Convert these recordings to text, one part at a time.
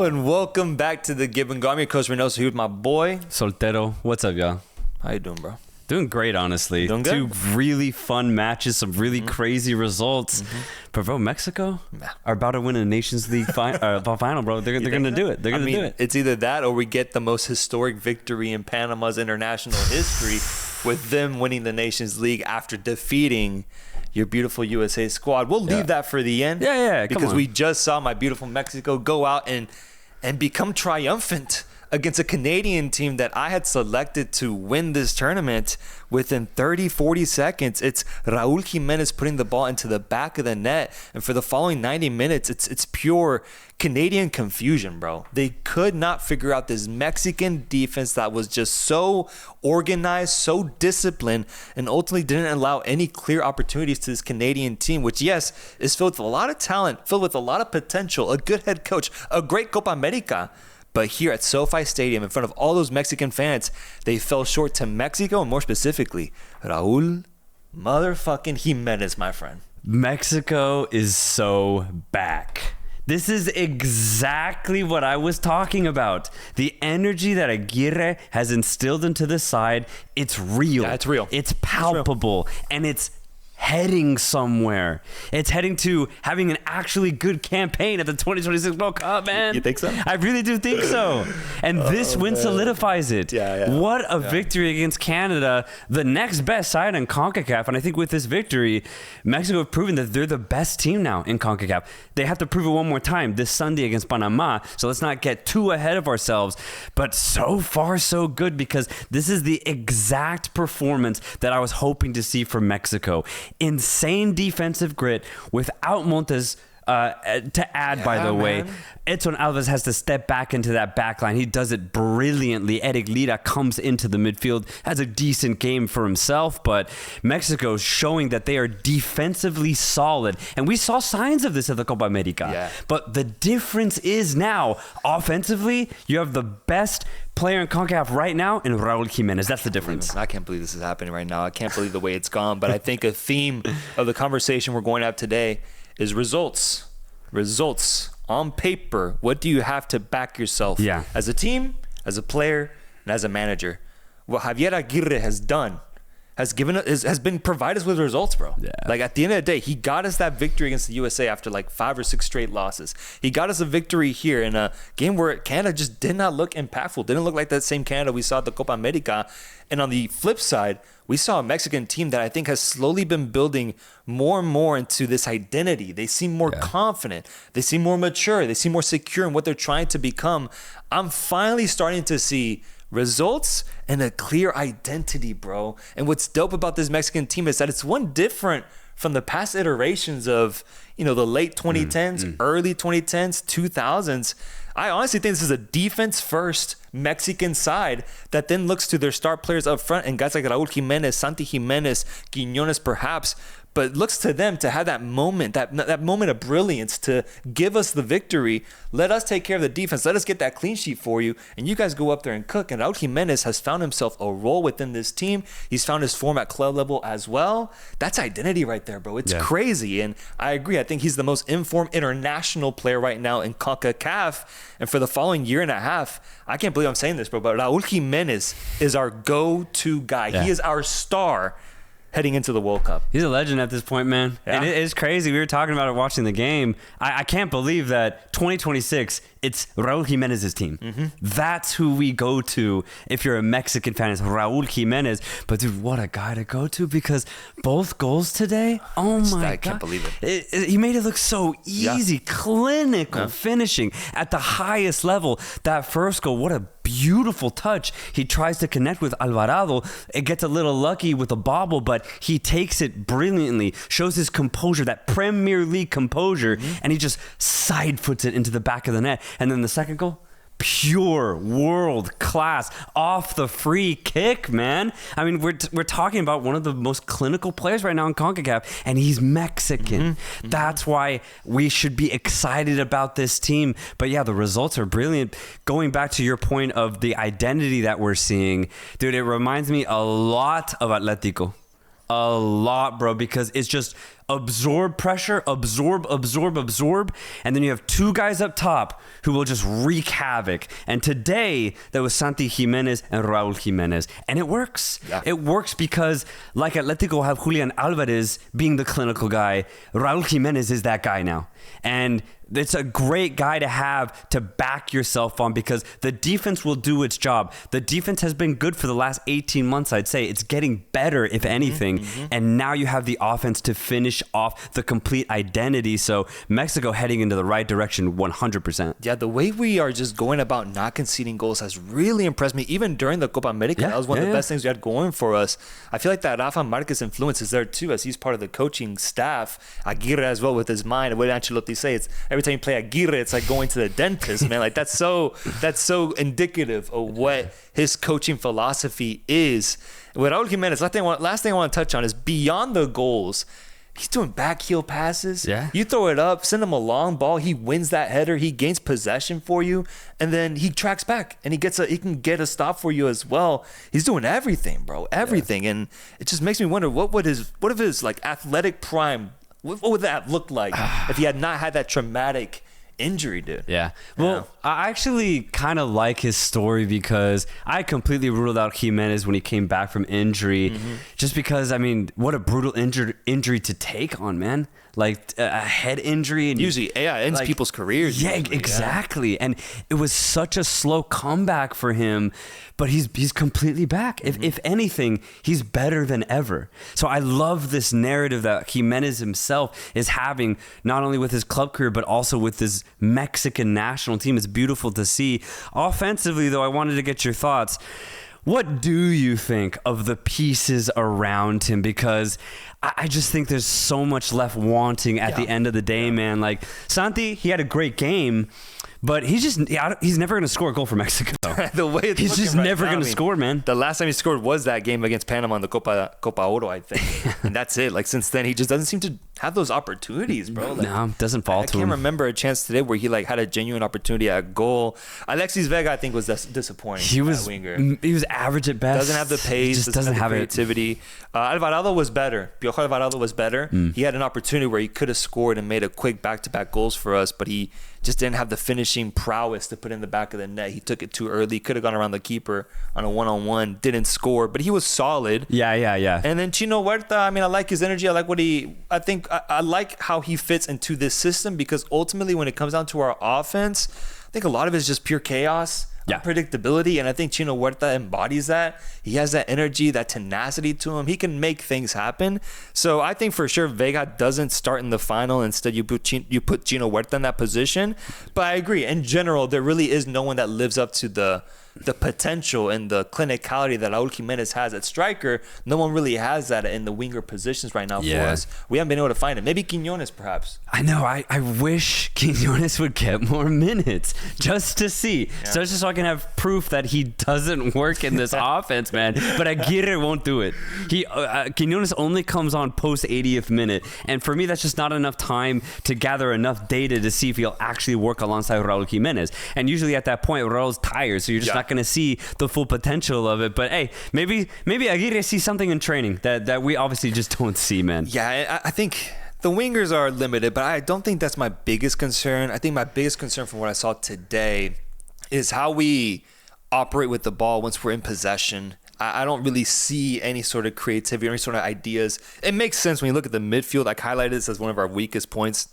and welcome back to the Give and Go. I'm your coach Reynoso here with my boy Soltero. What's up, y'all? How you doing, bro? Doing great, honestly. Doing good? Two really fun matches, some really crazy results. But bro, Mexico are about to win a Nations League final, bro. They're going to do it. They're going to do it. It's either that or we get the most historic victory in Panama's international history with them winning the Nations League after defeating your beautiful USA squad. We'll leave that for the end. Yeah. Because we just saw my beautiful Mexico go out and become triumphant against a Canadian team that I had selected to win this tournament within 30, 40 seconds. It's Raul Jimenez putting the ball into the back of the net. And for the following 90 minutes, it's pure Canadian confusion, bro. They could not figure out this Mexican defense that was just so organized, so disciplined, and ultimately didn't allow any clear opportunities to this Canadian team, which, yes, is filled with a lot of talent, filled with a lot of potential, a good head coach, a great Copa America. But here at SoFi Stadium, in front of all those Mexican fans, they fell short to Mexico, and more specifically, Raul motherfucking Jimenez, my friend. Mexico is so back. This is exactly what I was talking about. The energy that Aguirre has instilled into the side, it's real. Yeah, it's real. It's palpable. And it's heading somewhere. It's heading to having an actually good campaign at the 2026 World Cup, man. You think so? I really do think so. And this win solidifies it. Yeah. What a victory against Canada, the next best side in CONCACAF. And I think with this victory, Mexico have proven that they're the best team now in CONCACAF. They have to prove it one more time this Sunday against Panama. So let's not get too ahead of ourselves. But so far, so good, because this is the exact performance that I was hoping to see from Mexico. Insane defensive grit without Montes to add, by the way. Edson Alvarez has to step back into that back line. He does it brilliantly. Eric Lira comes into the midfield, has a decent game for himself, but Mexico's showing that they are defensively solid. And we saw signs of this at the Copa America. Yeah. But the difference is now, offensively, you have the best player in CONCACAF right now in Raul Jimenez. That's the difference. I can't believe this is happening right now. I can't believe the way it's gone. But I think a theme of the conversation we're going to have today is results. Results. On paper, what do you have to back yourself as a team, as a player, and as a manager? What Javier Aguirre has done has been provided us with results, bro. Yeah. Like at the end of the day, he got us that victory against the USA after like 5 or 6 straight losses. He got us a victory here in a game where Canada just did not look impactful. Didn't look like that same Canada we saw at the Copa America. And on the flip side, we saw a Mexican team that I think has slowly been building more and more into this identity. They seem more confident. They seem more mature. They seem more secure in what they're trying to become. I'm finally starting to see results and a clear identity, bro. And what's dope about this Mexican team is that it's one different from the past iterations of, the late 2010s, early 2010s, 2000s. I honestly think this is a defense-first Mexican side that then looks to their star players up front and guys like Raul Jimenez, Santi Jimenez, Quiñones perhaps, but looks to them to have that moment, that moment of brilliance to give us the victory. Let us take care of the defense. Let us get that clean sheet for you, and you guys go up there and cook. And Raul Jimenez has found himself a role within this team. He's found his form at club level as well. That's identity right there, bro. It's crazy, and I agree. I think he's the most informed international player right now in CONCACAF, and for the following year and a half, I can't believe I'm saying this, bro, but Raul Jimenez is our go-to guy. He is our star heading into the World Cup. He's a legend at this point, man. Yeah. And it is crazy. We were talking about it watching the game. I can't believe that 2026, it's Raul Jimenez's team. That's who we go to if you're a Mexican fan. It's Raul Jimenez. But dude, what a guy to go to, because both goals today, oh my God. I can't believe it. He made it look so easy, clinical finishing at the highest level. That first goal, what a beautiful touch. He tries to connect with Alvarado. It gets a little lucky with the bobble, but he takes it brilliantly, shows his composure, that Premier League composure, and he just side foots it into the back of the net. And then the second goal, pure world class off the free kick, man. I mean, we're talking about one of the most clinical players right now in CONCACAF, and he's Mexican. That's why we should be excited about this team. But yeah, the results are brilliant. Going back to your point of the identity that we're seeing, dude, it reminds me a lot of Atletico. A lot, bro, because it's just absorb pressure, absorb, and then you have two guys up top who will just wreak havoc. And today, that was Santi Jimenez and Raul Jimenez. And it works. Yeah. It works because, like Atletico have Julian Alvarez being the clinical guy, Raul Jimenez is that guy now. And it's a great guy to have to back yourself on because the defense will do its job. The defense has been good for the last 18 months, I'd say. It's getting better, if anything. And now you have the offense to finish off the complete identity. So Mexico heading into the right direction 100%. Yeah, the way we are just going about not conceding goals has really impressed me. Even during the Copa America, that was one of the best things we had going for us. I feel like that Rafa Marquez influence is there too, as he's part of the coaching staff. Aguirre as well with his mind. What did Ancelotti say? It's every time you play Aguirre, it's like going to the dentist, man. Like that's so indicative of what his coaching philosophy is. With Raul Jimenez, last thing I want to touch on is beyond the goals. He's doing back heel passes. Yeah. You throw it up, send him a long ball. He wins that header. He gains possession for you, and then he tracks back and he can get a stop for you as well. He's doing everything, bro. Everything, and it just makes me wonder what if his like athletic prime. What would that look like if he had not had that traumatic injury, dude? Yeah. Well, I actually kind of like his story because I completely ruled out Jimenez when he came back from injury. Just because, I mean, what a brutal injury to take on, man. Like a head injury. And usually, ends people's careers. Yeah, usually, exactly. Yeah. And it was such a slow comeback for him, but he's completely back. If anything, he's better than ever. So I love this narrative that Jimenez himself is having, not only with his club career, but also with his Mexican national team. It's beautiful to see. Offensively, though, I wanted to get your thoughts. What do you think of the pieces around him? Because I just think there's so much left wanting at the end of the day, man. Like Santi, he had a great game, but he's never going to score a goal for Mexico. The way he's just never going to score, man. The last time he scored was that game against Panama in the Copa Oro, I think. And that's it. Like since then, he just doesn't seem to have those opportunities, bro. Like, no, doesn't fall to him. I can't remember a chance today where he like had a genuine opportunity at goal. Alexis Vega, I think, was disappointing. He was average at best. Doesn't have the pace. Just doesn't have the creativity. Alvarado was better. Piojo Alvarado was better. He had an opportunity where he could have scored and made a quick back-to-back goals for us, but he just didn't have the finishing prowess to put in the back of the net. He took it too early. Could have gone around the keeper on a one-on-one. Didn't score, but he was solid. Yeah. And then Chino Huerta, I mean, I like his energy. I like I like how he fits into this system because ultimately when it comes down to our offense, I think a lot of it is just pure chaos. Unpredictability, and I think Chino Huerta embodies that. He has that energy, that tenacity to him. He can make things happen. So I think for sure Vega doesn't start in the final. Instead, you put Chino Huerta in that position. But I agree. In general, there really is no one that lives up to the potential and the clinicality that Raul Jimenez has at striker. No one really has that in the winger positions right now for us. We haven't been able to find it. Maybe Quiñones, perhaps. I know. I wish Quiñones would get more minutes just to see. So just so I can have proof that he doesn't work in this offense, man. But Aguirre won't do it. Quiñones only comes on post 80th minute. And for me, that's just not enough time to gather enough data to see if he'll actually work alongside Raul Jimenez. And usually at that point, Raul's tired, so you're just not going to see the full potential of it. But hey, maybe Aguirre sees something in training that we obviously just don't see, man. Yeah, I think the wingers are limited, but I don't think that's my biggest concern. I think my biggest concern from what I saw today is how we operate with the ball once we're in possession. I don't really see any sort of creativity or any sort of ideas. It makes sense when you look at the midfield. I highlighted this as one of our weakest points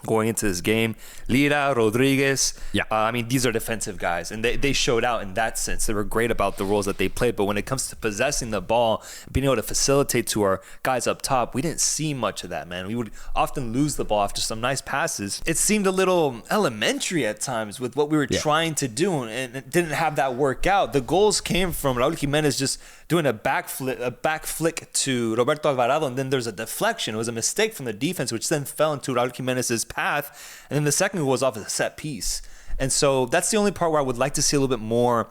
going into this game. Lira, Rodriguez. I mean, these are defensive guys, and they showed out in that sense. They were great about the roles that they played, but when it comes to possessing the ball, being able to facilitate to our guys up top, we didn't see much of that, man. We would often lose the ball after some nice passes. It seemed a little elementary at times with what we were trying to do, and it didn't have that work out. The goals came from Raul Jimenez just doing a back flick to Roberto Alvarado, and then there's a deflection. It was a mistake from the defense, which then fell into Raul Jimenez's path, and then the second was off of a set piece. And so that's the only part where I would like to see a little bit more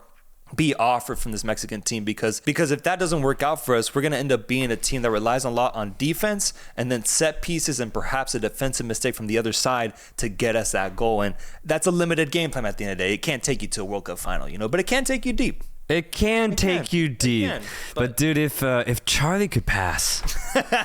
be offered from this Mexican team, because if that doesn't work out for us, we're going to end up being a team that relies a lot on defense and then set pieces and perhaps a defensive mistake from the other side to get us that goal. And that's a limited game plan at the end of the day. It can't take you to a World Cup final, but it can take you deep. It can take you deep. But dude, if Charlie could pass,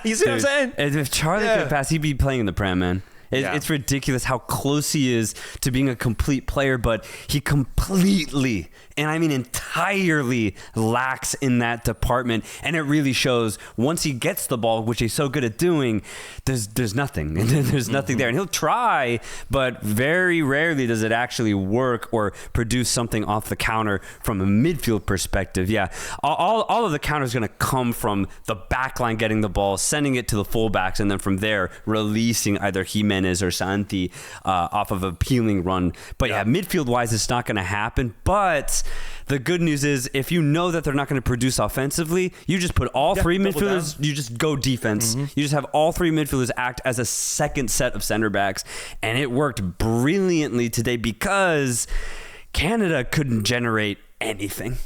you see what I'm saying? If Charlie could pass, he'd be playing in the Prem, man. It's ridiculous how close he is to being a complete player, but he completely, and I mean entirely, lacks in that department. And it really shows once he gets the ball, which he's so good at doing, there's nothing. There's nothing there. And he'll try, but very rarely does it actually work or produce something off the counter from a midfield perspective. Yeah, all of the counters going to come from the back line getting the ball, sending it to the fullbacks, and then from there releasing either Jimenez or Santi off of a peeling run. But yeah, midfield-wise, it's not going to happen. But the good news is, if you know that they're not going to produce offensively, you just put all three midfielders, you just go defense. You just have all three midfielders act as a second set of center backs. And it worked brilliantly today because Canada couldn't generate anything.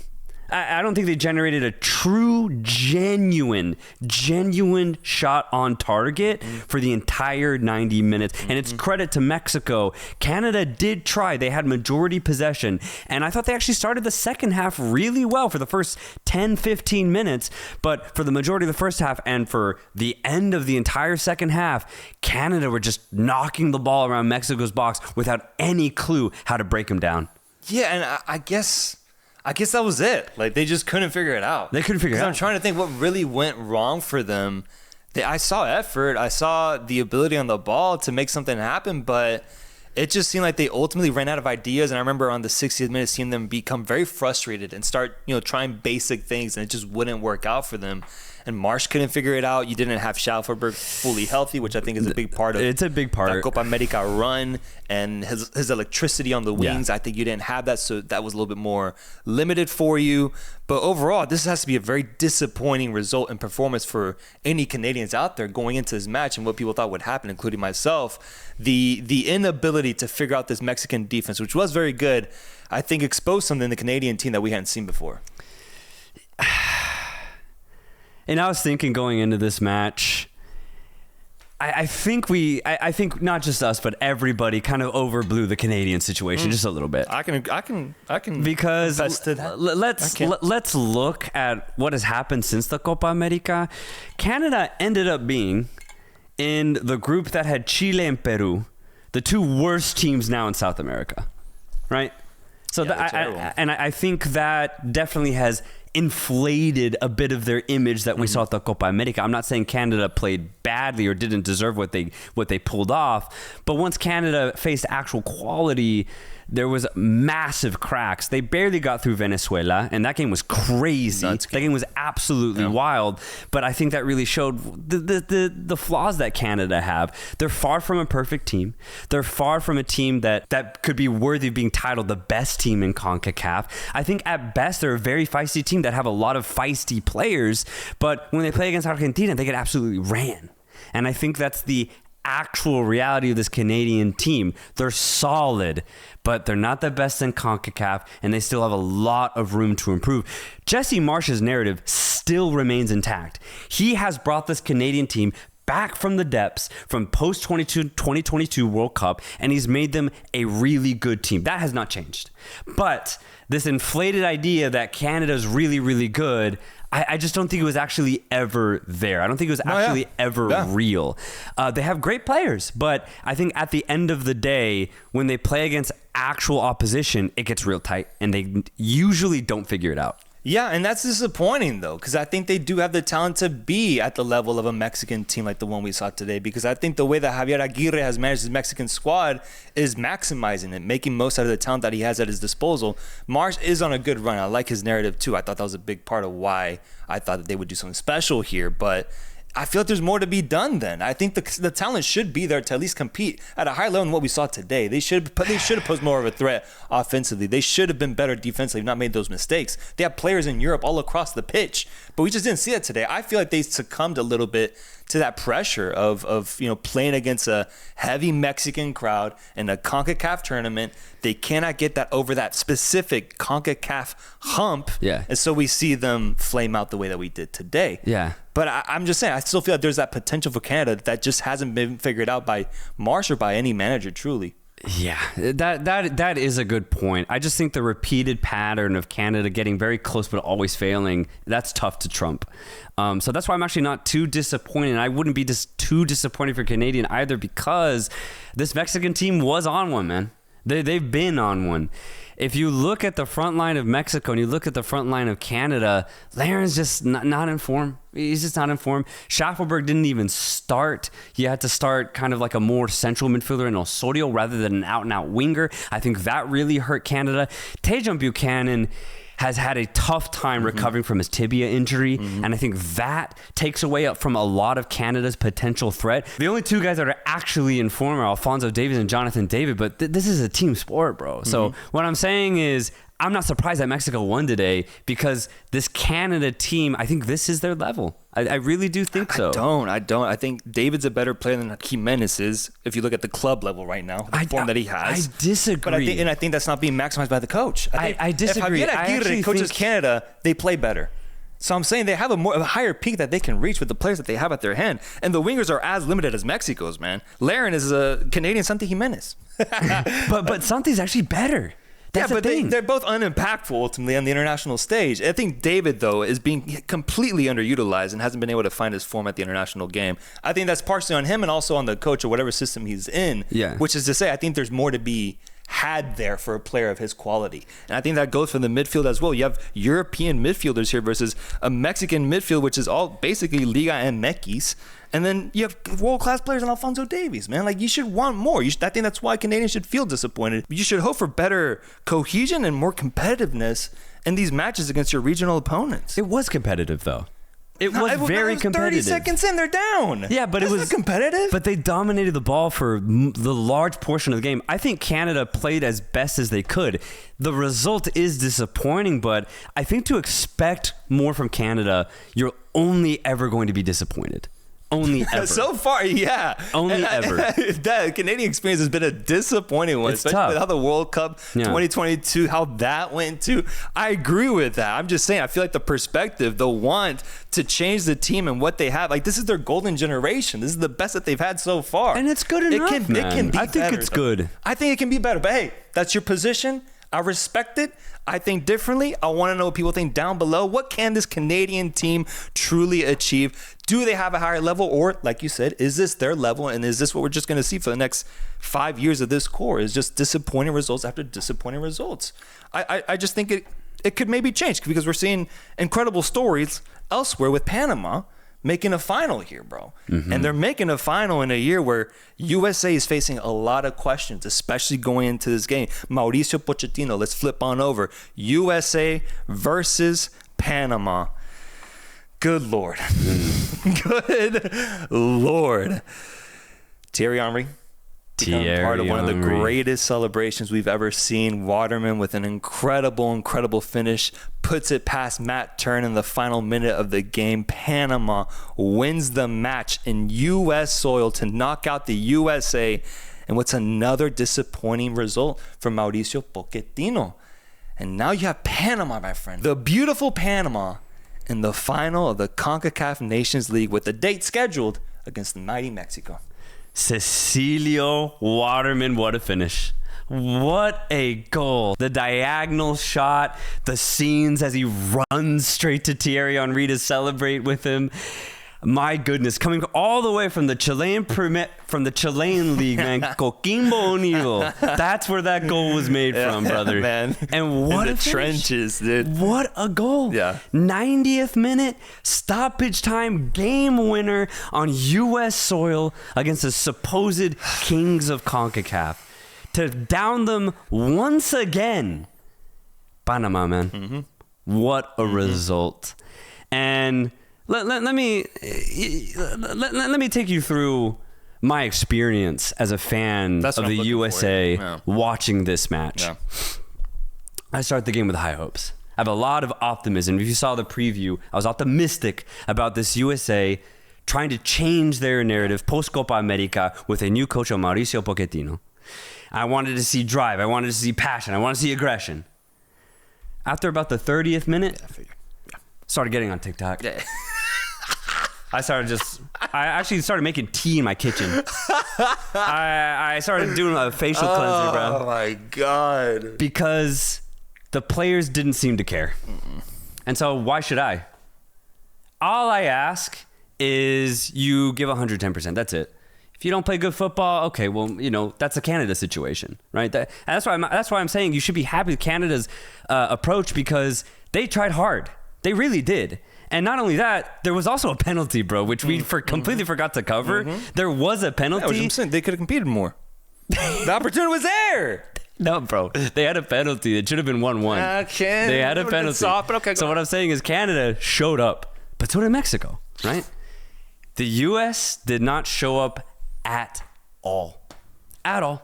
I don't think they generated a true, genuine shot on target for the entire 90 minutes. And it's credit to Mexico. Canada did try. They had majority possession. And I thought they actually started the second half really well for the first 10, 15 minutes. But for the majority of the first half and for the end of the entire second half, Canada were just knocking the ball around Mexico's box without any clue how to break them down. Yeah, and I guess that was it. Like, they just couldn't figure it out. They couldn't figure it out. I'm trying to think what really went wrong for them. I saw effort. I saw the ability on the ball to make something happen, but it just seemed like they ultimately ran out of ideas. And I remember on the 60th minute seeing them become very frustrated and start, trying basic things, and it just wouldn't work out for them. And Marsh couldn't figure it out. You didn't have Schalfenberg fully healthy, which I think is a big part of it's a big part. That Copa America run and his electricity on the wings. I think you didn't have that, so that was a little bit more limited for you. But overall, this has to be a very disappointing result and performance for any Canadians out there going into this match, and what people thought would happen, including myself. The inability to figure out this Mexican defense, which was very good, I think exposed something in the Canadian team that we hadn't seen before. And I was thinking going into this match, I think not just us, but everybody kind of overblew the Canadian situation just a little bit. I can because to that. Let's look at what has happened since the Copa America. Canada ended up being in the group that had Chile and Peru, the two worst teams now in South America, right? So I think that definitely has inflated a bit of their image that we saw at the Copa America. I'm not saying Canada played badly or didn't deserve what they pulled off, but once Canada faced actual quality, there was massive cracks. They barely got through Venezuela, and that game was crazy. That game was absolutely wild. But I think that really showed the flaws that Canada have. They're far from a perfect team. They're far from a team that could be worthy of being titled the best team in CONCACAF. I think at best they're a very feisty team that have a lot of feisty players, but when they play against Argentina, they get absolutely ran. And I think that's the actual reality of this Canadian team. They're solid, but they're not the best in CONCACAF, and they still have a lot of room to improve. Jesse Marsh's narrative still remains intact. He has brought this Canadian team back from the depths from post-2022 World Cup, and he's made them a really good team. That has not changed. But this inflated idea that Canada's really, really good, I just don't think it was actually ever there. I don't think it was ever real. They have great players, but I think at the end of the day, when they play against actual opposition, it gets real tight, and they usually don't figure it out. Yeah, and that's disappointing, though, because I think they do have the talent to be at the level of a Mexican team like the one we saw today, because I think the way that Javier Aguirre has managed his Mexican squad is maximizing it, making most out of the talent that he has at his disposal. Marsh is on a good run. I like his narrative, too. I thought that was a big part of why I thought that they would do something special here, but I feel like there's more to be done then. I think the talent should be there to at least compete at a higher level than what we saw today. They should have posed more of a threat offensively. They should have been better defensively, not made those mistakes. They have players in Europe all across the pitch, but we just didn't see it today. I feel like they succumbed a little bit to that pressure of playing against a heavy Mexican crowd in a CONCACAF tournament. They cannot get that over that specific CONCACAF hump. Yeah. And so we see them flame out the way that we did today. Yeah. But I'm just saying, I still feel like there's that potential for Canada that just hasn't been figured out by Marsh or by any manager, truly. Yeah, that is a good point. I just think the repeated pattern of Canada getting very close but always failing, that's tough to trump. So that's why I'm actually not too disappointed. I wouldn't be too disappointed for Canadian either, because this Mexican team was on one, man. They've been on one. If you look at the front line of Mexico and you look at the front line of Canada, Laren's just not in form. He's just not in form. Schaffelberg didn't even start. He had to start kind of like a more central midfielder in Osorio rather than an out-and-out winger. I think that really hurt Canada. Tejan Buchanan has had a tough time recovering from his tibia injury, and I think that takes away from a lot of Canada's potential threat. The only two guys that are actually in form are Alphonso Davies and Jonathan David, but this is a team sport, bro. So what I'm saying is, I'm not surprised that Mexico won today, because this Canada team, I think this is their level. I really do think so. I don't. I think David's a better player than Jimenez is, if you look at the club level right now, the form that he has. I disagree. But I think that's not being maximized by the coach. I disagree. If Javier Aguirre coaches Canada, they play better. So I'm saying they have a higher peak that they can reach with the players that they have at their hand. And the wingers are as limited as Mexico's, man. Laren is a Canadian Santi Jimenez. but Santi's actually better. That's but they're both unimpactful ultimately on the international stage. I think David, though, is being completely underutilized and hasn't been able to find his form at the international game. I think that's partially on him and also on the coach or whatever system he's in. Yeah. Which is to say, I think there's more to be had there for a player of his quality. And I think that goes for the midfield as well. You have European midfielders here versus a Mexican midfield, which is all basically Liga MX. And then you have world-class players in Alphonso Davies, man. Like, you should want more. I think that's why Canadians should feel disappointed. You should hope for better cohesion and more competitiveness in these matches against your regional opponents. It was competitive, though. It was very competitive. 30 seconds in, they're down. Yeah, but That's it was not competitive. But they dominated the ball for the large portion of the game. I think Canada played as best as they could. The result is disappointing, but I think to expect more from Canada, you're only ever going to be disappointed. Only ever. So far, yeah. Only ever. That Canadian experience has been a disappointing one, It's especially tough. with how the World Cup 2022, how that went too. I agree with that. I'm just saying, I feel like the perspective, the want to change the team and what they have, like, this is their golden generation. This is the best that they've had so far. And it's good enough, It can be I think better, it's though. good. I think it can be better. But hey, that's your position. I respect it. I think differently. I want to know what people think down below. What can this Canadian team truly achieve? Do they have a higher level? Or, like you said, is this their level? And is this what we're just going to see for the next 5 years of this core? Is just disappointing results after disappointing results. I just think it could maybe change, because we're seeing incredible stories elsewhere with Panama making a final here, bro. And they're making a final in a year where USA is facing a lot of questions, especially going into this game. Mauricio Pochettino, let's flip on over. USA versus Panama. Good Lord. Good Lord. Thierry Henry. Part of one of the greatest celebrations we've ever seen. Waterman with an incredible finish puts it past Matt Turn in the final minute of the game. Panama wins the match in U.S. soil to knock out the USA. And what's another disappointing result for Mauricio Pochettino. And now you have Panama, my friend. The beautiful Panama in the final of the CONCACAF Nations League with the date scheduled against the mighty Mexico. Cecilio Waterman, what a finish. What a goal. The diagonal shot, the scenes as he runs straight to Thierry Henry to celebrate with him. My goodness, coming all the way from the Chilean league, man. Coquimbo Unido. That's where that goal was made from, brother. Man. And what in a the finish. trenches, dude. What a goal. Yeah. 90th minute, stoppage time, game winner on U.S. soil against the supposed kings of CONCACAF. To down them once again. Panama, man. What a result. And let me take you through my experience as a fan That's of what the I'm looking USA for, yeah. watching this match. Yeah. I start the game with high hopes. I have a lot of optimism. If you saw the preview, I was optimistic about this USA trying to change their narrative post Copa America with a new coach, Mauricio Pochettino. I wanted to see drive. I wanted to see passion. I wanted to see aggression. After about the 30th minute, started getting on TikTok. Yeah. I actually started making tea in my kitchen. I started doing a facial cleanser, bro. Oh my God. Because the players didn't seem to care. And so why should I? All I ask is you give 110%. That's it. If you don't play good football, okay, well, that's a Canada situation, right? That's why I'm saying you should be happy with Canada's approach, because they tried hard. They really did. And not only that, there was also a penalty, bro, which we completely forgot to cover. There was a penalty. Yeah, I'm saying they could have competed more. The opportunity was there. No, bro. They had a penalty. It should have been 1-1. Okay. They had a penalty. Soft, but okay, so what I'm saying is Canada showed up, but so did Mexico, right? The U.S. did not show up at all. At all.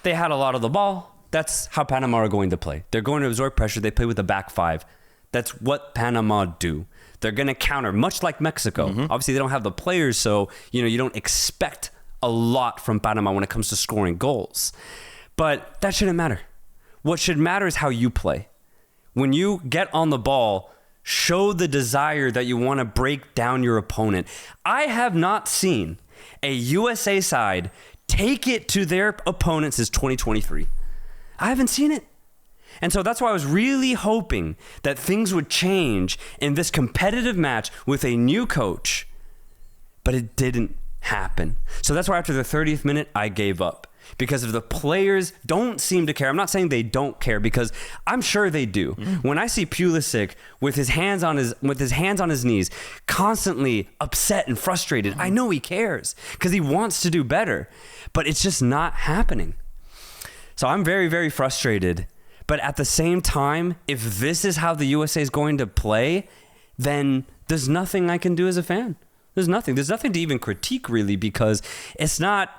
They had a lot of the ball. That's how Panama are going to play. They're going to absorb pressure. They play with the back five. That's what Panama do. They're going to counter, much like Mexico. Obviously, they don't have the players, so you don't expect a lot from Panama when it comes to scoring goals. But that shouldn't matter. What should matter is how you play. When you get on the ball, show the desire that you want to break down your opponent. I have not seen a USA side take it to their opponent since 2023. I haven't seen it. And so that's why I was really hoping that things would change in this competitive match with a new coach. But it didn't happen. So that's why after the 30th minute, I gave up. Because if the players don't seem to care, I'm not saying they don't care, because I'm sure they do. When I see Pulisic with his hands on his knees, constantly upset and frustrated, I know he cares because he wants to do better, but it's just not happening. So I'm very, very frustrated. But at the same time, if this is how the USA is going to play, then there's nothing I can do as a fan. There's nothing to even critique, really, because it's not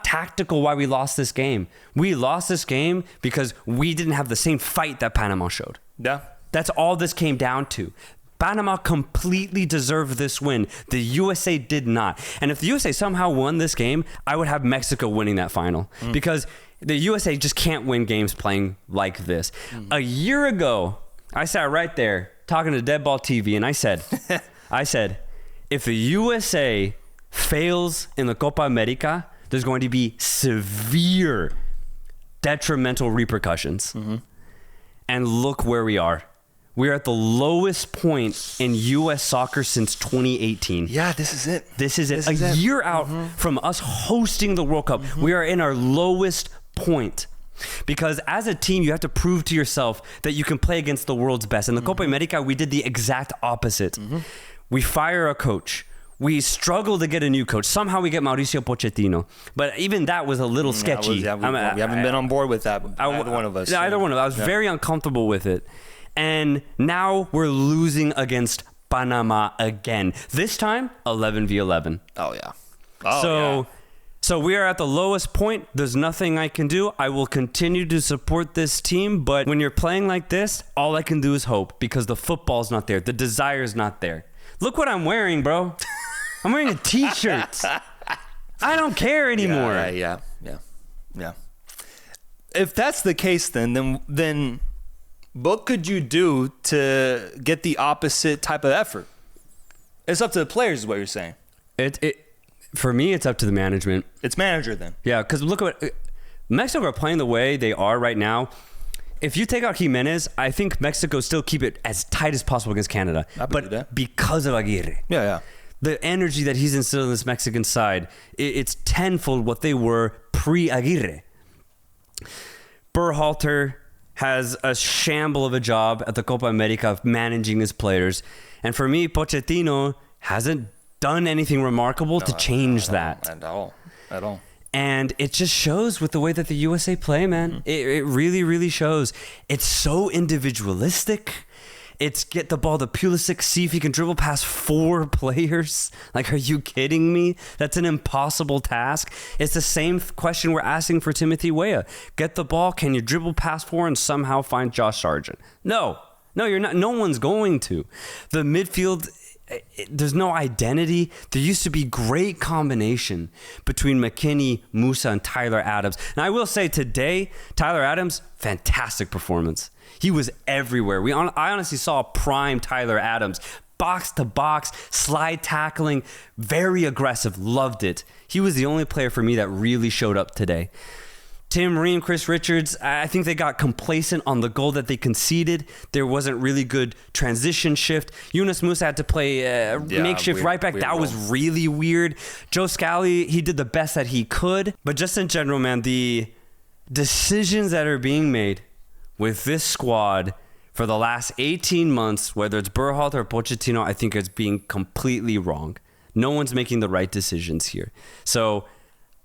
tactical why we lost this game. We lost this game because we didn't have the same fight that Panama showed. Yeah. That's all this came down to. Panama completely deserved this win. The USA did not. And if the USA somehow won this game, I would have Mexico winning that final. Because the USA just can't win games playing like this. A year ago, I sat right there talking to Dead Ball TV, and I said, if the USA fails in the Copa America, there's going to be severe detrimental repercussions. And look where we are. We are at the lowest point in U.S. soccer since 2018. Yeah, this is it. This is it. A year out from us hosting the World Cup, we are in our lowest point. Because as a team, you have to prove to yourself that you can play against the world's best. In the Copa America, we did the exact opposite. We fire a coach. We struggle to get a new coach. Somehow we get Mauricio Pochettino. But even that was a little sketchy. We haven't been on board with that, either one of us. Either one of us. I was very uncomfortable with it. And now we're losing against Panama again. This time, 11v11. Oh, yeah. So we are at the lowest point. There's nothing I can do. I will continue to support this team. But when you're playing like this, all I can do is hope, because the football's not there. The desire's not there. Look what I'm wearing, bro. I'm wearing a t-shirt. I don't care anymore. Yeah. If that's the case, then what could you do to get the opposite type of effort? It's up to the players, is what you're saying. For me, it's up to the management. It's manager then. Yeah, because look at Mexico are playing the way they are right now. If you take out Jimenez, I think Mexico still keep it as tight as possible against Canada. But because of Aguirre. Yeah. The energy that he's instilled in this Mexican side, it's tenfold what they were pre-Aguirre. Berhalter has a shamble of a job at the Copa America of managing his players. And for me, Pochettino hasn't done anything remarkable to change that. At all. And it just shows with the way that the USA play, man. It really, really shows. It's so individualistic. It's get the ball to Pulisic, see if he can dribble past 4 players. Like, are you kidding me? That's an impossible task. It's the same question we're asking for Timothy Weah. Get the ball. Can you dribble past 4 and somehow find Josh Sargent? No, you're not. No one's going to. The midfield, there's no identity. There used to be great combination between McKinney, Musa, and Tyler Adams. And I will say today, Tyler Adams, fantastic performance. He was everywhere. I honestly saw prime Tyler Adams box to box, slide tackling, very aggressive. Loved it. He was the only player for me that really showed up today. Tim Ream, Chris Richards, I think they got complacent on the goal that they conceded. There wasn't really good transition shift. Yunus Musa had to play makeshift right back. That was really weird. Joe Scally, he did the best that he could. But just in general, man, the decisions that are being made with this squad for the last 18 months, whether it's Berhalter or Pochettino, I think it's being completely wrong. No one's making the right decisions here. So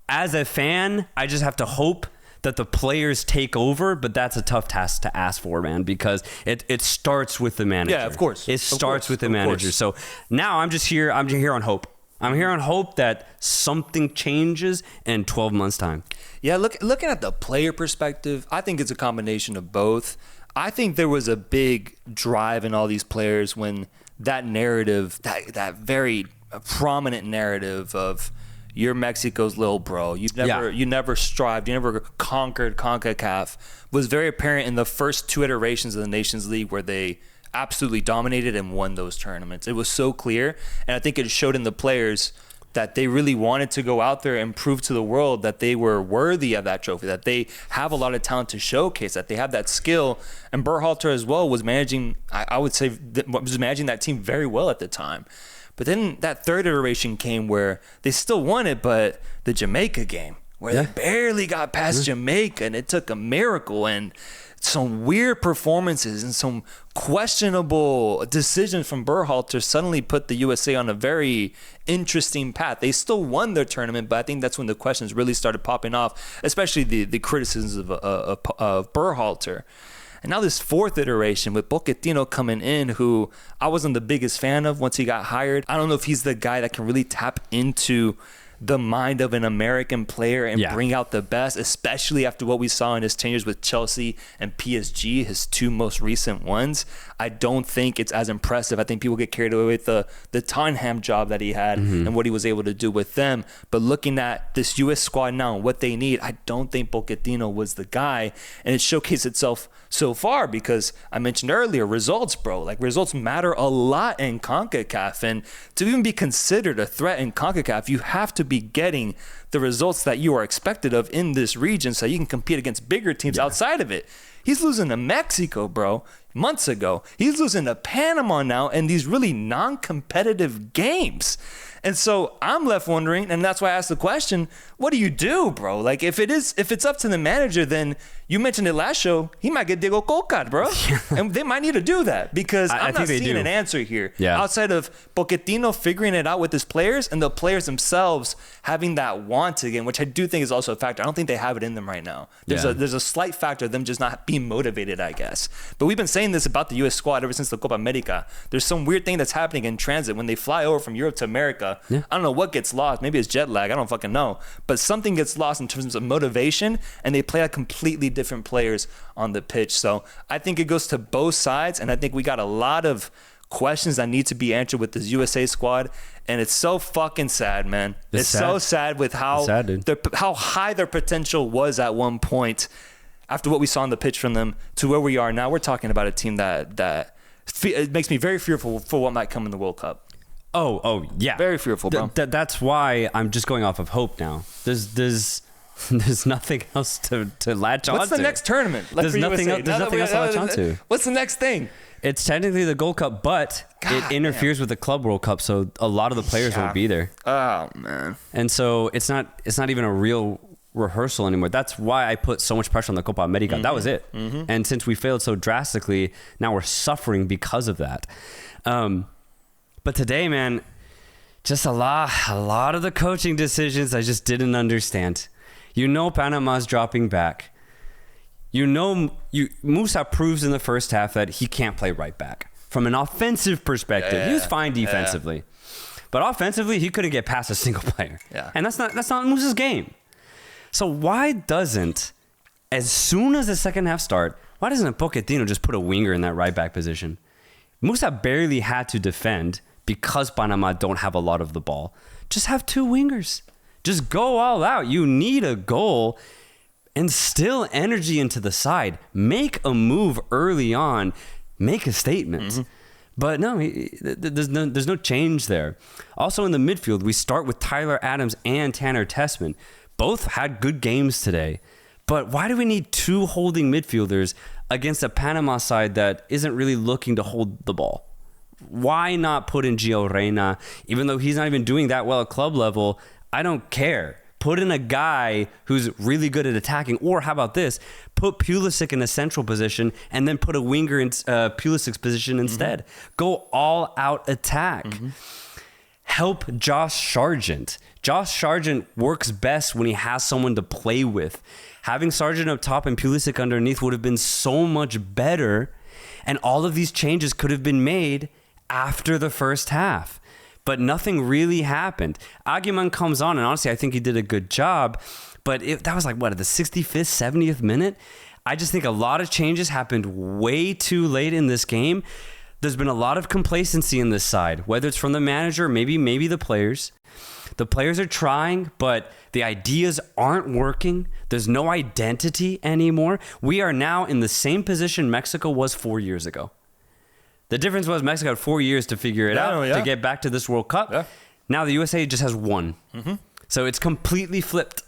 as a fan, I just have to hope that the players take over, but that's a tough task to ask for, man, because it starts with the manager. Yeah, of course. It starts with the manager. So now I'm here on hope. I'm here on hope that something changes in 12 months' time. Yeah, looking at the player perspective, I think it's a combination of both. I think there was a big drive in all these players when that narrative, that very prominent narrative of you're Mexico's little bro. You never strived. You never conquered CONCACAF. Was very apparent in the first 2 iterations of the Nations League where they absolutely dominated and won those tournaments. It was so clear, and I think it showed in the players that they really wanted to go out there and prove to the world that they were worthy of that trophy, that they have a lot of talent to showcase, that they have that skill. And Berhalter as well was managing, I would say, was managing that team very well at the time. But then that 3rd iteration came where they still won it, but the Jamaica game, where they barely got past Jamaica, and it took a miracle and some weird performances and some questionable decisions from Berhalter suddenly put the USA on a very interesting path. They still won their tournament, but I think that's when the questions really started popping off, especially the criticisms of Berhalter. And now this 4th iteration with Pochettino coming in, who I wasn't the biggest fan of once he got hired. I don't know if he's the guy that can really tap into the mind of an American player and bring out the best, especially after what we saw in his tenures with Chelsea and PSG, his 2 most recent ones. I don't think it's as impressive. I think people get carried away with the Tottenham job that he had and what he was able to do with them. But looking at this U.S. squad now and what they need, I don't think Pochettino was the guy. And it showcased itself so far because I mentioned earlier, results, bro. Like, results matter a lot in CONCACAF. And to even be considered a threat in CONCACAF, you have to be getting the results that you are expected of in this region so you can compete against bigger teams outside of it. He's losing to Mexico, bro, months ago. He's losing to Panama now in these really non-competitive games. And so I'm left wondering, and that's why I asked the question, what do you do, bro? Like, if it's up to the manager, then you mentioned it last show, he might get Diego Coca, bro. And they might need to do that because I'm not seeing an answer here. Outside of Pochettino figuring it out with his players and the players themselves having that want again, which I do think is also a factor. I don't think they have it in them right now. There's a slight factor of them just not being motivated, I guess. But we've been saying this about the U.S. squad ever since the Copa America. There's some weird thing that's happening in transit when they fly over from Europe to America. I don't know what gets lost. Maybe it's jet lag. I don't fucking know. But something gets lost in terms of motivation, and they play like completely different players on the pitch. So I think it goes to both sides, and I think we got a lot of questions that need to be answered with this USA squad, and it's so fucking sad, man. It's so sad with how high their potential was at one point after what we saw on the pitch from them to where we are now. We're talking about a team that it makes me very fearful for what might come in the World Cup. Oh, yeah. Very fearful, bro. That's why I'm just going off of hope now. There's nothing else to latch on to. What's the next tournament? There's nothing else to latch on to. What's the next thing? It's technically the Gold Cup, but it interferes with the Club World Cup, so a lot of the players won't be there. Oh, man. And so it's not even a real rehearsal anymore. That's why I put so much pressure on the Copa America. That was it. And since we failed so drastically, now we're suffering because of that. But today, man, just a lot of the coaching decisions I just didn't understand. Panama's dropping back. Musa proves in the first half that he can't play right back. From an offensive perspective, he was fine defensively. But offensively, he couldn't get past a single player. And that's not Musa's game. So why doesn't, as soon as the second half start, why doesn't Pochettino just put a winger in that right back position? Musa barely had to defend because Panama don't have a lot of the ball. Just have 2 wingers. Just go all out. You need a goal. Instill energy into the side. Make a move early on. Make a statement. But no, there's no change there. Also in the midfield, we start with Tyler Adams and Tanner Tessman. Both had good games today. But why do we need two holding midfielders against a Panama side that isn't really looking to hold the ball? Why not put in Gio Reyna? Even though he's not even doing that well at club level, I don't care. Put in a guy who's really good at attacking. Or how about this? Put Pulisic in a central position and then put a winger in Pulisic's position instead. Go all out attack. Help Josh Sargent. Josh Sargent works best when he has someone to play with. Having Sargent up top and Pulisic underneath would have been so much better. And all of these changes could have been made after the first half. But nothing really happened. Aguiman comes on, and honestly, I think he did a good job. But that was like, what, at the 65th, 70th minute? I just think a lot of changes happened way too late in this game. There's been a lot of complacency in this side, whether it's from the manager, maybe the players. The players are trying, but the ideas aren't working. There's no identity anymore. We are now in the same position Mexico was 4 years ago. The difference was Mexico had 4 years to figure it out to get back to this World Cup. Yeah. Now the USA just has one. So it's completely flipped.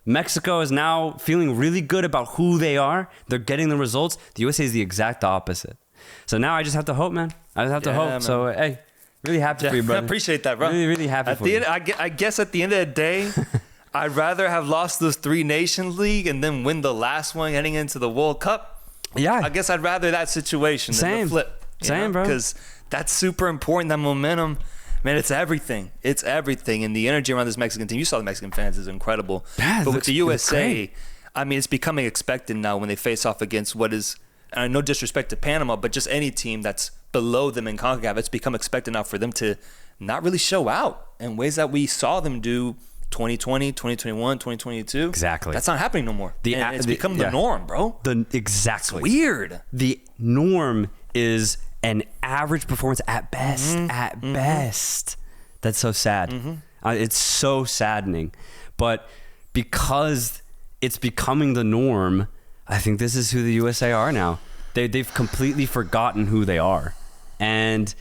Mexico is now feeling really good about who they are. They're getting the results. The USA is the exact opposite. So now I just have to hope, man. I just have to hope. Man. So, hey, really happy for you, brother. I appreciate that, bro. Really, really happy for you. I guess at the end of the day, I'd rather have lost those 3 Nations League and then win the last one heading into the World Cup. Yeah. I guess I'd rather that situation than the flip. Same, bro. Because that's super important, that momentum. Man, it's everything. It's everything. And the energy around this Mexican team, you saw the Mexican fans, is incredible. Yeah, but with the USA, I mean, it's becoming expected now when they face off against what is, and no disrespect to Panama, but just any team that's below them in CONCACAF, it's become expected now for them to not really show out in ways that we saw them do 2020, 2021, 2022. Exactly. That's not happening no more. It's become the norm, bro. Exactly. It's weird. The norm is an average performance at best. Best. That's so sad. It's so saddening. But because it's becoming the norm, I think this is who the USA are now. They've completely forgotten who they are. And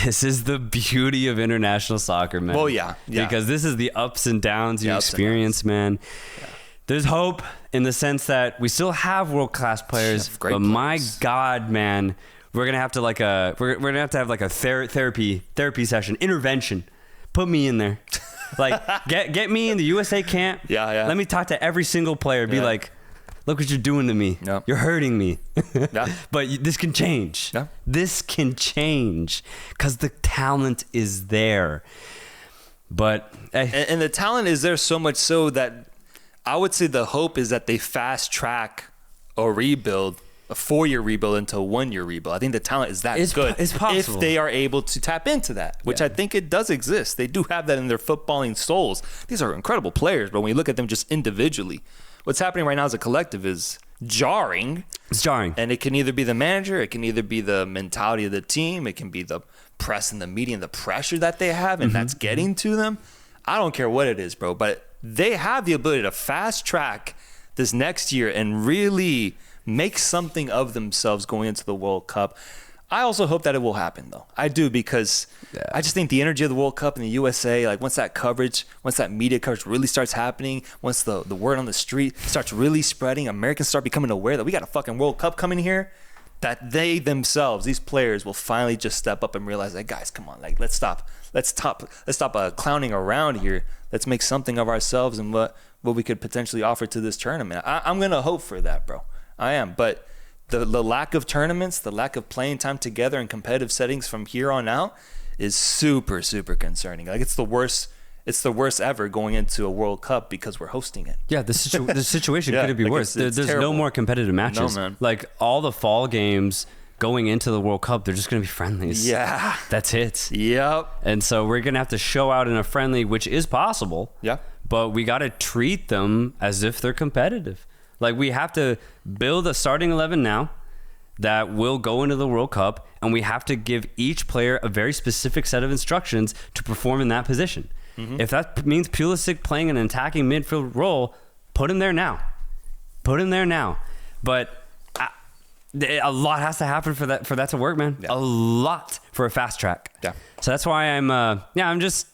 this is the beauty of international soccer, man. Well, yeah. Because this is the ups and downs you experience, man. Yeah. There's hope in the sense that we still have world-class players, but players. My God, man, we're gonna have to we're gonna have to have like a therapy session, intervention. Put me in there, like get me in the USA camp. Yeah. Let me talk to every single player. Be like, look what you're doing to me. Yeah. You're hurting me. But this can change. Yeah. This can change because the talent is there. But and the talent is there so much so that I would say the hope is that they fast track a rebuild, a 4-year rebuild into a 1-year rebuild. I think the talent is that good. It's possible. If they are able to tap into that, which I think it does exist. They do have that in their footballing souls. These are incredible players, but when you look at them just individually, what's happening right now as a collective is jarring. It's jarring. And it can either be the manager, it can either be the mentality of the team, it can be the press and the media and the pressure that they have, and that's getting to them. I don't care what it is, bro, but they have the ability to fast track this next year and really make something of themselves going into the World Cup. I also hope that it will happen, though. I do, because I just think the energy of the World Cup in the USA, like once that media coverage really starts happening, once the word on the street starts really spreading, Americans start becoming aware that we got a fucking World Cup coming here, that they themselves, these players, will finally just step up and realize, like, guys, come on, like let's stop clowning around here. Let's make something of ourselves and what we could potentially offer to this tournament. I'm gonna hope for that, bro. I am, but the lack of tournaments, the lack of playing time together in competitive settings from here on out is super, super concerning. Like it's the worst ever going into a World Cup because we're hosting it. Yeah, the situation couldn't be worse. There's no more competitive matches. No, man. Like all the fall games going into the World Cup, they're just going to be friendlies. Yeah. That's it. Yep. And so we're going to have to show out in a friendly, which is possible. Yeah. But we got to treat them as if they're competitive. Like we have to build a starting 11 now that will go into the World Cup, and we have to give each player a very specific set of instructions to perform in that position. If that means Pulisic playing an attacking midfield role, put him there now. But a lot has to happen for that to work, man. Yeah. A lot for a fast track. Yeah. So that's why I'm just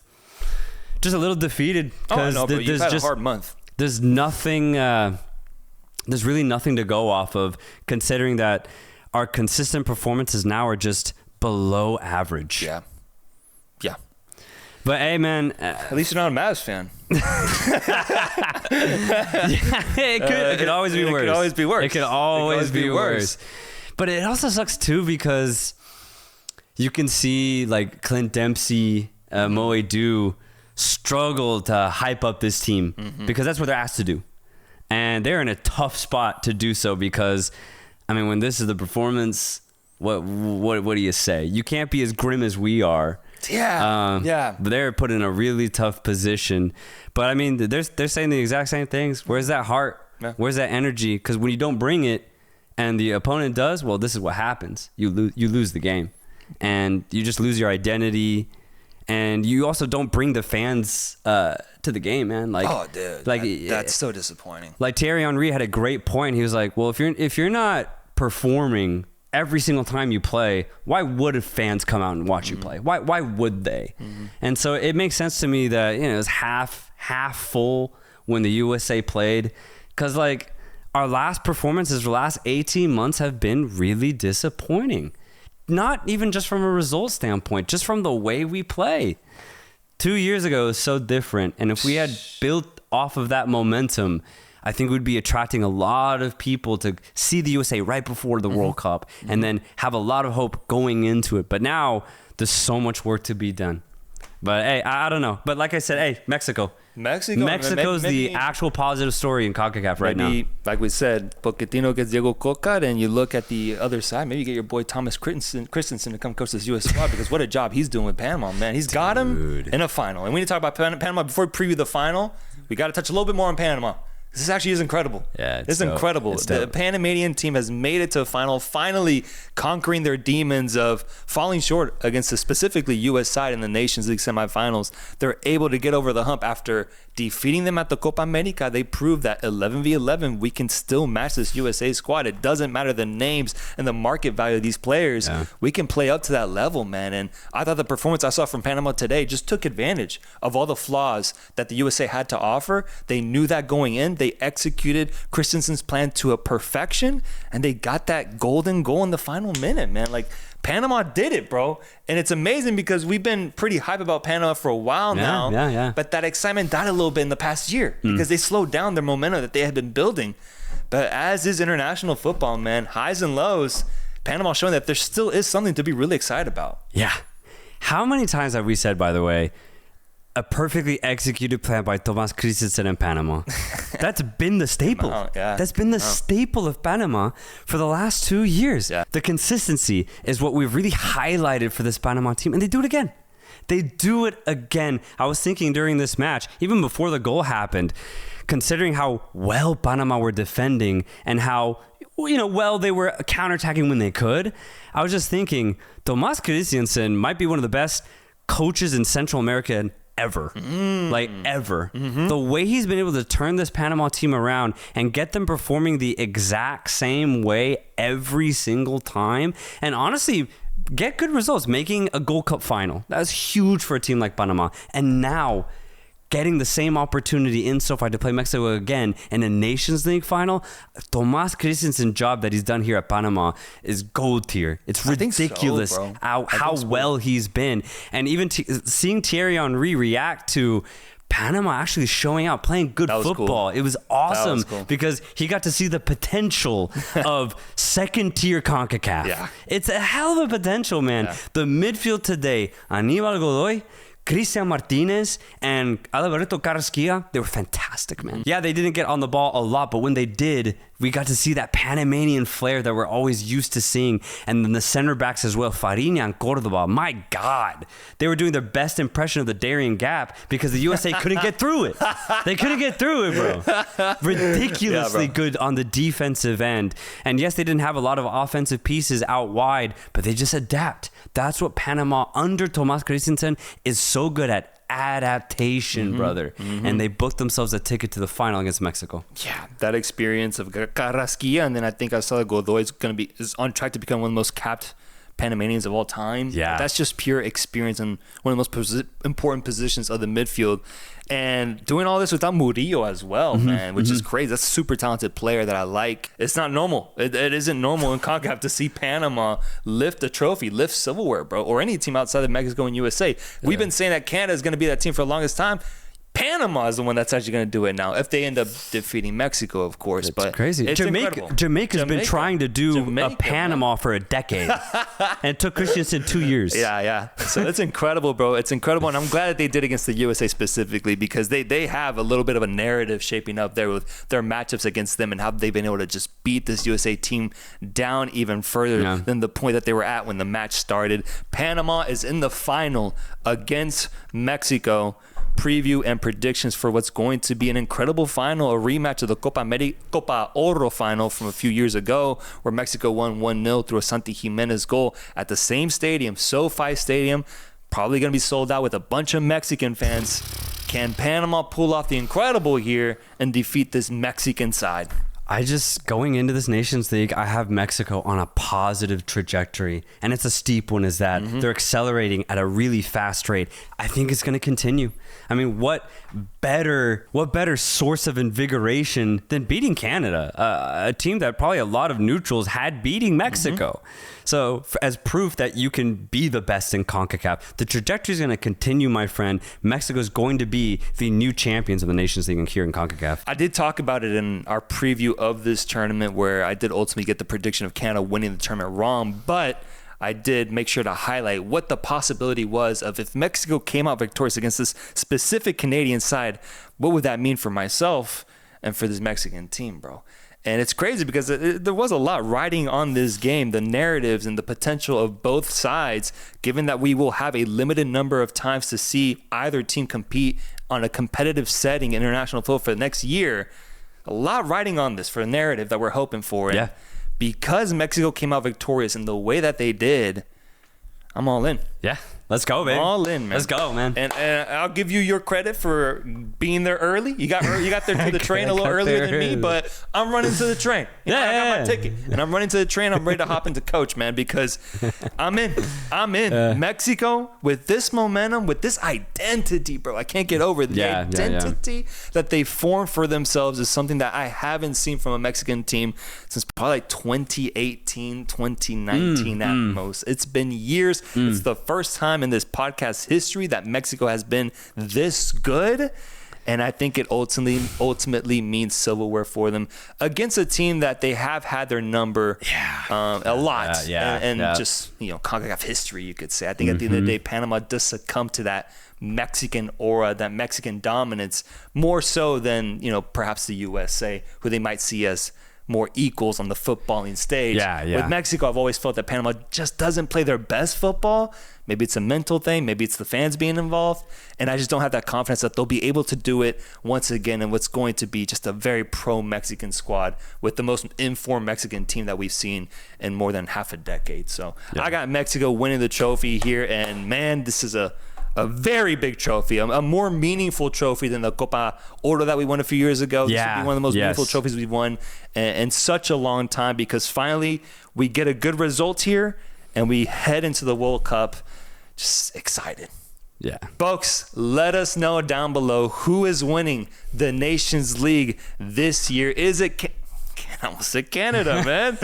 a little defeated because you've had a hard month. There's nothing. There's really nothing to go off of, considering that our consistent performances now are just below average. Yeah. Yeah. But hey, man. At least you're not a Mavs fan. It could always be worse. It could always be worse. It could always be worse. But it also sucks too because you can see like Clint Dempsey, Moe Do struggle to hype up this team because that's what they're asked to do. And they're in a tough spot to do so because, I mean, when this is the performance, what do you say? You can't be as grim as we are. Yeah. But they're put in a really tough position. But I mean, they're saying the exact same things. Where's that heart? Yeah. Where's that energy? Because when you don't bring it, and the opponent does, well, this is what happens. You lose the game, and you just lose your identity, and you also don't bring the fans to the game, man. Like, oh, dude, like that's so disappointing. Like Thierry Henry had a great point. He was like, well, if you're not performing every single time you play, why would fans come out and watch you play? Why would they? And so it makes sense to me that, you know, it was half full when the USA played, because like our last performances, the last 18 months have been really disappointing. Not even just from a result standpoint, just from the way we play. 2 years ago was so different, and if we had built off of that momentum, I think we'd be attracting a lot of people to see the USA right before the World Cup and then have a lot of hope going into it. But now there's so much work to be done. But hey, I don't know. But like I said, hey, Mexico's the actual positive story in CONCACAF right now. Like we said, Pochettino gets Diego Coca, and you look at the other side, maybe you get your boy Thomas Christensen to come coach this U.S. squad, because what a job he's doing with Panama, man. He's got him in a final. And we need to talk about Panama before we preview the final. We got to touch a little bit more on Panama. This actually is incredible. Yeah, it's incredible. The Panamanian team has made it to a final, finally conquering their demons of falling short against the specifically U.S. side in the Nations League semifinals. They're able to get over the hump after defeating them at the Copa America. They proved that 11v11, we can still match this USA squad. It doesn't matter the names and the market value of these players. Yeah. We can play up to that level, man. And I thought the performance I saw from Panama today just took advantage of all the flaws that the USA had to offer. They knew that going in. They executed Christensen's plan to a perfection, and they got that golden goal in the final minute, man. Like, Panama did it, bro. And it's amazing because we've been pretty hype about Panama for a while now. Yeah. But that excitement died a little bit in the past year because they slowed down their momentum that they had been building. But as is international football, man, highs and lows, Panama showing that there still is something to be really excited about. Yeah. How many times have we said, by the way, a perfectly executed plan by Thomas Christensen in Panama? That's been the staple. That's been the staple of Panama for the last 2 years. Yeah. The consistency is what we've really highlighted for this Panama team, and they do it again. They do it again. I was thinking during this match, even before the goal happened, considering how well Panama were defending and how, you know, well they were counterattacking when they could, I was just thinking, Thomas Christensen might be one of the best coaches in Central America ever. Ever. The way he's been able to turn this Panama team around and get them performing the exact same way every single time, and honestly get good results, making a Gold Cup final. That's huge for a team like Panama. And now getting the same opportunity in SoFi to play Mexico again in a Nations League final. Thomas Christensen's job that he's done here at Panama is gold tier. It's ridiculous how well he's been. And even seeing Thierry Henry react to Panama actually showing out, playing good football. Cool. It was awesome because he got to see the potential of second-tier CONCACAF. Yeah. It's a hell of a potential, man. Yeah. The midfield today, Aníbal Godoy, Cristian Martinez, and Alberto Carrasquilla, they were fantastic, man. Yeah, they didn't get on the ball a lot, but when they did, we got to see that Panamanian flair that we're always used to seeing. And then the center backs as well, Fariña and Córdoba. My God, they were doing their best impression of the Darien Gap because the USA couldn't get through it. They couldn't get through it, bro. Ridiculously good on the defensive end. And yes, they didn't have a lot of offensive pieces out wide, but they just adapt. That's what Panama under Thomas Christensen is so good at. adaptation, brother. And they booked themselves a ticket to the final against Mexico. Yeah, that experience of Carrasquilla, and then I think I saw that Godoy is on track to become one of the most capped Panamanians of all time. Yeah. That's just pure experience and one of the most important positions of the midfield. And doing all this without Murillo as well, man, which is crazy. That's a super talented player that I like. It's not normal. It isn't normal in CONCACAF to see Panama lift a trophy, lift silverware, bro, or any team outside of Mexico and USA. We've been saying that Canada is going to be that team for the longest time. Panama is the one that's actually going to do it now, if they end up defeating Mexico, of course. It's but crazy. It's incredible. Jamaica's been trying to do a Panama for a decade, and it took Christensen 2 years. Yeah. So it's incredible, bro. It's incredible, and I'm glad that they did against the USA specifically because they have a little bit of a narrative shaping up there with their matchups against them and how they've been able to just beat this USA team down even further than the point that they were at when the match started. Panama is in the final against Mexico. Preview and predictions for what's going to be an incredible final, a rematch of the Copa Oro final from a few years ago, where Mexico won 1-0 through a Santi Jimenez goal at the same stadium, SoFi Stadium, probably going to be sold out with a bunch of Mexican fans. Can Panama pull off the incredible here and defeat this Mexican side? Going into this Nations League, I have Mexico on a positive trajectory, and it's a steep one. Is that they're accelerating at a really fast rate. I think it's going to continue. I mean, what better source of invigoration than beating Canada, a team that probably a lot of neutrals had beating Mexico. So as proof that you can be the best in CONCACAF, the trajectory is going to continue, my friend. Mexico is going to be the new champions of the Nations League here in CONCACAF. I did talk about it in our preview of this tournament where I did ultimately get the prediction of Canada winning the tournament wrong, but I did make sure to highlight what the possibility was of if Mexico came out victorious against this specific Canadian side, what would that mean for myself and for this Mexican team, bro? And it's crazy because there was a lot riding on this game, the narratives and the potential of both sides, given that we will have a limited number of times to see either team compete on a competitive setting in international football for the next year. A lot riding on this for a narrative that we're hoping for. And because Mexico came out victorious in the way that they did, I'm all in. Yeah. Let's go, baby. All in, man. Let's go, man. And I'll give you your credit for being there early. You got there to the train a little earlier than me, but I'm running to the train. I got my ticket, and I'm running to the train. I'm ready to hop into coach, man, because I'm in. Mexico, with this momentum, with this identity, bro. I can't get over the identity that they formed for themselves is something that I haven't seen from a Mexican team since probably like 2018, 2019 at most. It's been years. It's the first time in this podcast history that Mexico has been this good, and I think it ultimately means silverware for them against a team that they have had their number a lot, just CONCACAF history, you could say. I think at the end of the day, Panama does succumb to that Mexican aura, that Mexican dominance, more so than perhaps the USA, who they might see as more equals on the footballing stage. With Mexico, I've always felt that Panama just doesn't play their best football. Maybe it's a mental thing. Maybe it's the fans being involved. And I just don't have that confidence that they'll be able to do it once again in what's going to be just a very pro-Mexican squad with the most informed Mexican team that we've seen in more than half a decade. So I got Mexico winning the trophy here. And, man, this is a very big trophy, a more meaningful trophy than the Copa Oro that we won a few years ago. This will be one of the most meaningful trophies we've won in such a long time, because finally we get a good result here and we head into the World Cup just excited. Yeah. Folks, let us know down below who is winning the Nations League this year. Is it I almost said Canada, man.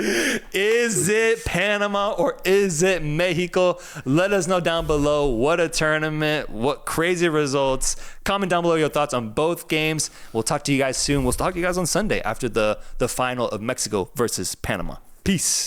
Is it Panama or is it Mexico? Let us know down below. What a tournament. What crazy results. Comment down below your thoughts on both games. We'll talk to you guys soon. We'll talk to you guys on Sunday after the final of Mexico versus Panama. Peace.